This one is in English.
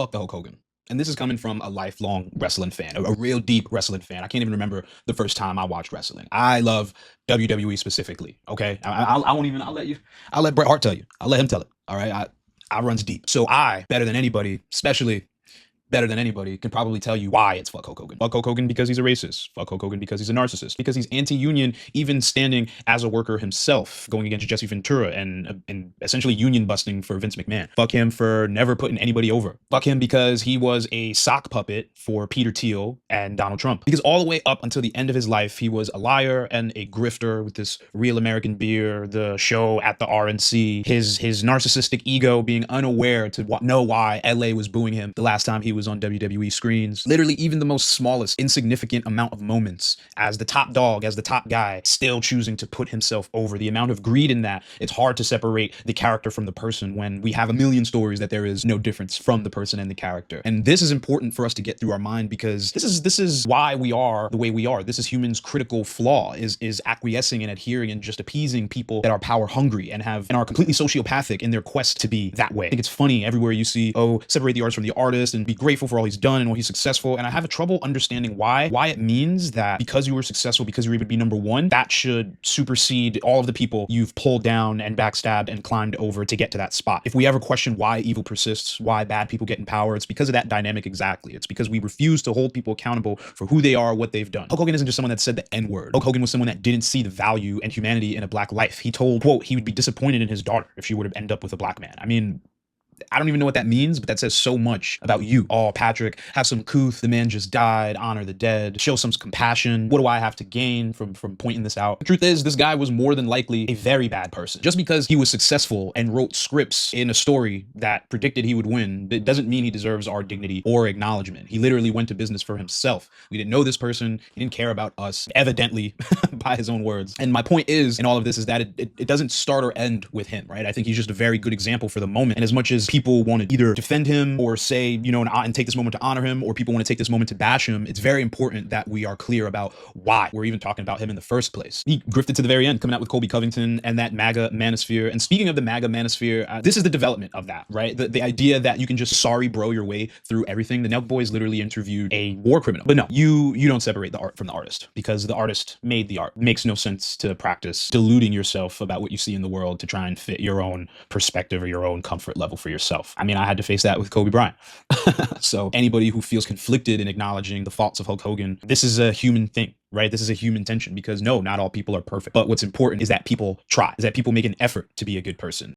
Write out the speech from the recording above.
Fuck the Hulk Hogan. And this is coming from a lifelong wrestling fan, a real deep wrestling fan. I can't even remember the first time I watched wrestling. I love WWE specifically. Okay, I won't even. I'll let you. I'll let Bret Hart tell you. I'll let him tell it. All right. I runs deep. So I, better than anybody, especially better than anybody, can probably tell you why it's fuck Hulk Hogan. Fuck Hulk Hogan because he's a racist. Fuck Hulk Hogan because he's a narcissist. Because he's anti-union, even standing as a worker himself, going against Jesse Ventura and essentially union busting for Vince McMahon. Fuck him for never putting anybody over. Fuck him because he was a sock puppet for Peter Thiel and Donald Trump. Because all the way up until the end of his life, he was a liar and a grifter with this Real American Beer, the show at the RNC, his narcissistic ego being unaware to know why LA was booing him the last time he was on WWE screens. Literally, even the most smallest, insignificant amount of moments as the top dog, as the top guy, still choosing to put himself over. The amount of greed in that, it's hard to separate the character from the person when we have a million stories that there is no difference from the person and the character. And this is important for us to get through our mind because this is why we are the way we are. This is humans' critical flaw, is acquiescing and adhering and just appeasing people that are power hungry and are completely sociopathic in their quest to be that way. I think it's funny everywhere you see, oh, separate the artist from the artist and be grateful for all he's done and what he's successful. And I have a trouble understanding why it means that because you were successful, because you were able to be number one, that should supersede all of the people you've pulled down and backstabbed and climbed over to get to that spot. If we ever question why evil persists, why bad people get in power, it's because of that dynamic exactly. It's because we refuse to hold people accountable for who they are, what they've done. Hulk Hogan isn't just someone that said the N-word. Hulk Hogan was someone that didn't see the value and humanity in a black life. He told, quote, he would be disappointed in his daughter if she were to end up with a black man. I mean, I don't even know what that means, but that says so much about you. Oh, Patrick, have some couth. The man just died. Honor the dead. Show some compassion. What do I have to gain from pointing this out? The truth is, this guy was more than likely a very bad person. Just because he was successful and wrote scripts in a story that predicted he would win, it doesn't mean he deserves our dignity or acknowledgement. He literally went to business for himself. We didn't know this person. He didn't care about us, evidently, by his own words. And my point is, in all of this, is that it doesn't start or end with him, right? I think he's just a very good example for the moment. And as much as people want to either defend him or say, you know, and take this moment to honor him, or people want to take this moment to bash him, it's very important that we are clear about why we're even talking about him in the first place. He grifted to the very end, coming out with Colby Covington and that MAGA manosphere. And speaking of the MAGA manosphere, this is the development of that, right? The idea that you can just sorry bro your way through everything. The Nelk Boys literally interviewed a war criminal. But no, you don't separate the art from the artist because the artist made the art. It makes no sense to practice deluding yourself about what you see in the world to try and fit your own perspective or your own comfort level for yourself. I mean, I had to face that with Kobe Bryant. So anybody who feels conflicted in acknowledging the faults of Hulk Hogan, this is a human thing, right? This is a human tension because no, not all people are perfect. But what's important is that people try, is that people make an effort to be a good person.